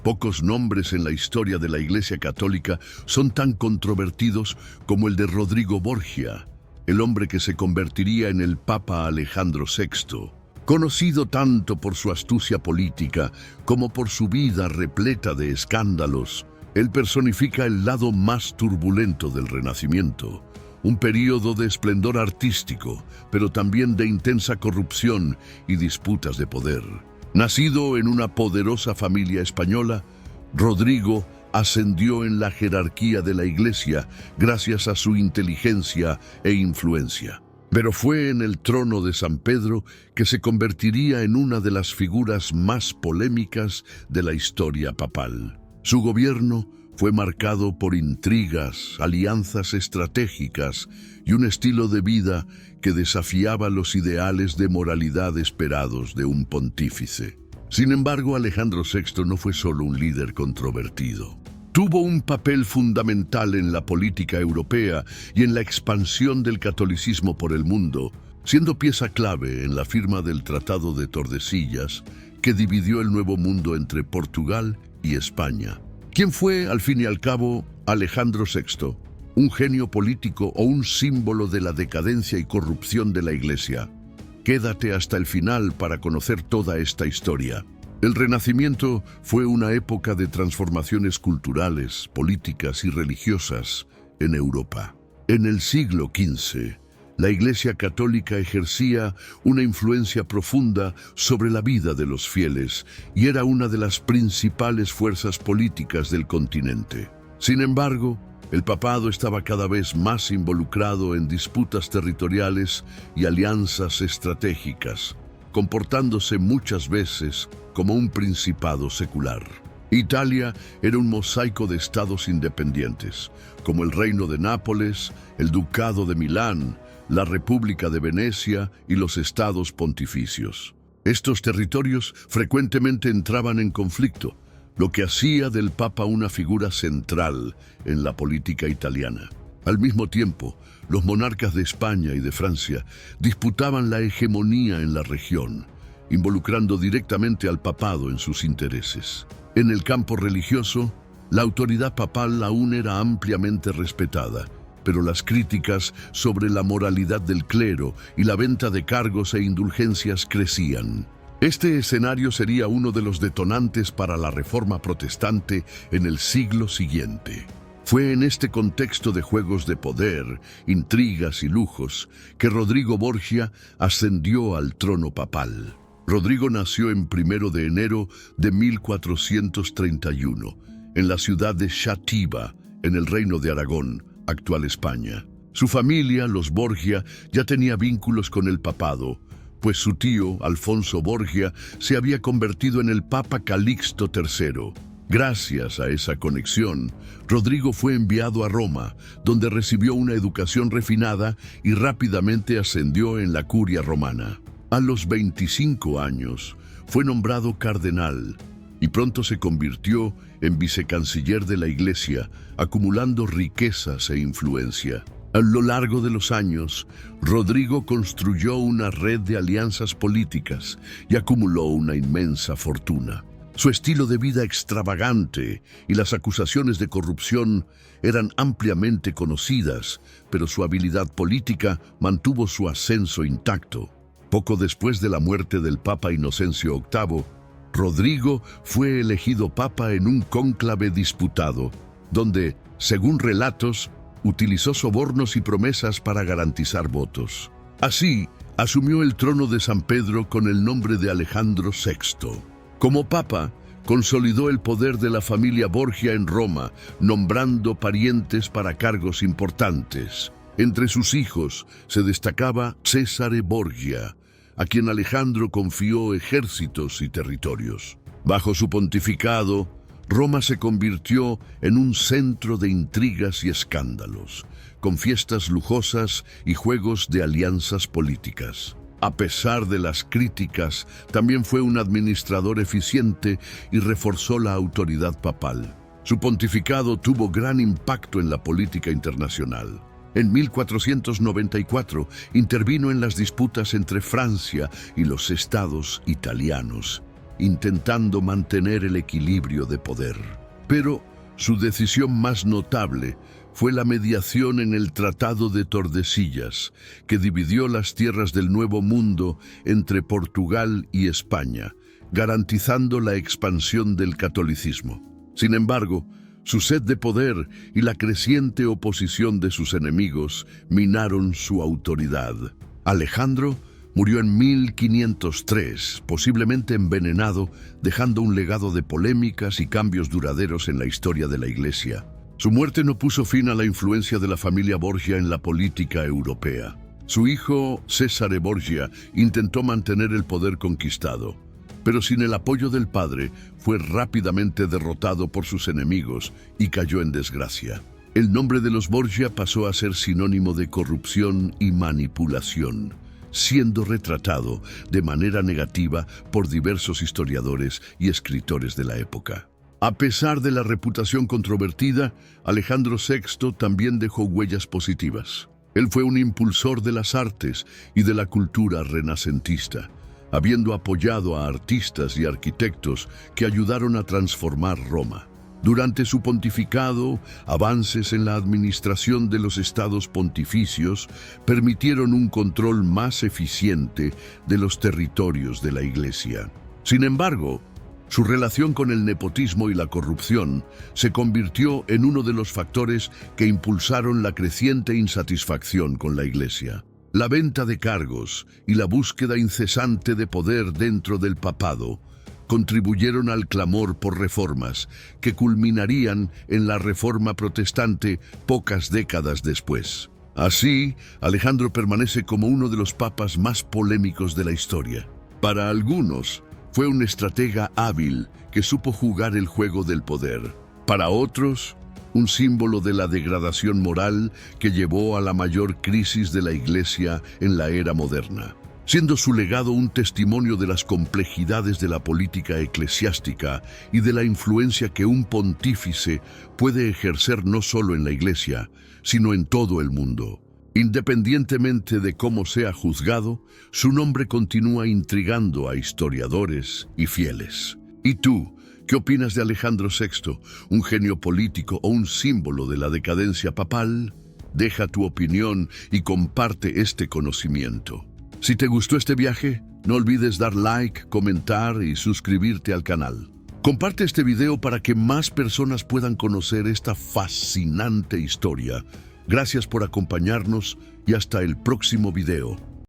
Pocos nombres en la historia de la Iglesia Católica son tan controvertidos como el de Rodrigo Borgia, el hombre que se convertiría en el Papa Alejandro VI. Conocido tanto por su astucia política como por su vida repleta de escándalos, él personifica el lado más turbulento del Renacimiento, un período de esplendor artístico, pero también de intensa corrupción y disputas de poder. Nacido en una poderosa familia española, Rodrigo ascendió en la jerarquía de la Iglesia gracias a su inteligencia e influencia. Pero fue en el trono de San Pedro que se convertiría en una de las figuras más polémicas de la historia papal. Su gobierno fue marcado por intrigas, alianzas estratégicas y un estilo de vida que desafiaba los ideales de moralidad esperados de un pontífice. Sin embargo, Alejandro VI no fue solo un líder controvertido. Tuvo un papel fundamental en la política europea y en la expansión del catolicismo por el mundo, siendo pieza clave en la firma del Tratado de Tordesillas, que dividió el Nuevo Mundo entre Portugal y España. ¿Quién fue, al fin y al cabo, Alejandro VI? ¿Un genio político o un símbolo de la decadencia y corrupción de la Iglesia? Quédate hasta el final para conocer toda esta historia. El Renacimiento fue una época de transformaciones culturales, políticas y religiosas en Europa. En el siglo XV, la Iglesia Católica ejercía una influencia profunda sobre la vida de los fieles y era una de las principales fuerzas políticas del continente. Sin embargo, el papado estaba cada vez más involucrado en disputas territoriales y alianzas estratégicas, comportándose muchas veces como un principado secular. Italia era un mosaico de estados independientes, como el Reino de Nápoles, el Ducado de Milán, la República de Venecia y los estados pontificios. Estos territorios frecuentemente entraban en conflicto, lo que hacía del Papa una figura central en la política italiana. Al mismo tiempo, los monarcas de España y de Francia disputaban la hegemonía en la región, involucrando directamente al papado en sus intereses. En el campo religioso, la autoridad papal aún era ampliamente respetada, pero las críticas sobre la moralidad del clero y la venta de cargos e indulgencias crecían. Este escenario sería uno de los detonantes para la Reforma protestante en el siglo siguiente. Fue en este contexto de juegos de poder, intrigas y lujos que Rodrigo Borgia ascendió al trono papal. Rodrigo nació en 1 de enero de 1431, en la ciudad de Xàtiva, en el Reino de Aragón, actual España. Su familia, los Borgia, ya tenía vínculos con el papado, pues su tío, Alfonso Borgia, se había convertido en el Papa Calixto III. Gracias a esa conexión, Rodrigo fue enviado a Roma, donde recibió una educación refinada y rápidamente ascendió en la curia romana. A los 25 años, fue nombrado cardenal y pronto se convirtió en vicecanciller de la Iglesia, acumulando riquezas e influencia. A lo largo de los años, Rodrigo construyó una red de alianzas políticas y acumuló una inmensa fortuna. Su estilo de vida extravagante y las acusaciones de corrupción eran ampliamente conocidas, pero su habilidad política mantuvo su ascenso intacto. Poco después de la muerte del Papa Inocencio VIII, Rodrigo fue elegido papa en un cónclave disputado, donde, según relatos, utilizó sobornos y promesas para garantizar votos. Así, asumió el trono de San Pedro con el nombre de Alejandro VI. Como papa, consolidó el poder de la familia Borgia en Roma, nombrando parientes para cargos importantes. Entre sus hijos se destacaba Cesare Borgia, a quien Alejandro confió ejércitos y territorios. Bajo su pontificado, Roma se convirtió en un centro de intrigas y escándalos, con fiestas lujosas y juegos de alianzas políticas. A pesar de las críticas, también fue un administrador eficiente y reforzó la autoridad papal. Su pontificado tuvo gran impacto en la política internacional. En 1494 intervino en las disputas entre Francia y los estados italianos. intentando mantener el equilibrio de poder. Pero su decisión más notable fue la mediación en el Tratado de Tordesillas, que dividió las tierras del Nuevo Mundo entre Portugal y España, garantizando la expansión del catolicismo. Sin embargo, su sed de poder y la creciente oposición de sus enemigos minaron su autoridad. Alejandro murió en 1503, posiblemente envenenado, dejando un legado de polémicas y cambios duraderos en la historia de la Iglesia. Su muerte no puso fin a la influencia de la familia Borgia en la política europea. Su hijo, Cesare Borgia, intentó mantener el poder conquistado, pero sin el apoyo del padre, fue rápidamente derrotado por sus enemigos y cayó en desgracia. El nombre de los Borgia pasó a ser sinónimo de corrupción y manipulación, siendo retratado de manera negativa por diversos historiadores y escritores de la época. A pesar de la reputación controvertida, Alejandro VI también dejó huellas positivas. Él fue un impulsor de las artes y de la cultura renacentista, habiendo apoyado a artistas y arquitectos que ayudaron a transformar Roma. Durante su pontificado, avances en la administración de los estados pontificios permitieron un control más eficiente de los territorios de la Iglesia. Sin embargo, su relación con el nepotismo y la corrupción se convirtió en uno de los factores que impulsaron la creciente insatisfacción con la Iglesia. La venta de cargos y la búsqueda incesante de poder dentro del papado contribuyeron al clamor por reformas que culminarían en la Reforma Protestante pocas décadas después. Así, Alejandro permanece como uno de los papas más polémicos de la historia. Para algunos, fue un estratega hábil que supo jugar el juego del poder. Para otros, un símbolo de la degradación moral que llevó a la mayor crisis de la Iglesia en la era moderna, siendo su legado un testimonio de las complejidades de la política eclesiástica y de la influencia que un pontífice puede ejercer no solo en la Iglesia, sino en todo el mundo. Independientemente de cómo sea juzgado, su nombre continúa intrigando a historiadores y fieles. ¿Y tú, qué opinas de Alejandro VI, un genio político o un símbolo de la decadencia papal? Deja tu opinión y comparte este conocimiento. Si te gustó este viaje, no olvides dar like, comentar y suscribirte al canal. Comparte este video para que más personas puedan conocer esta fascinante historia. Gracias por acompañarnos y hasta el próximo video.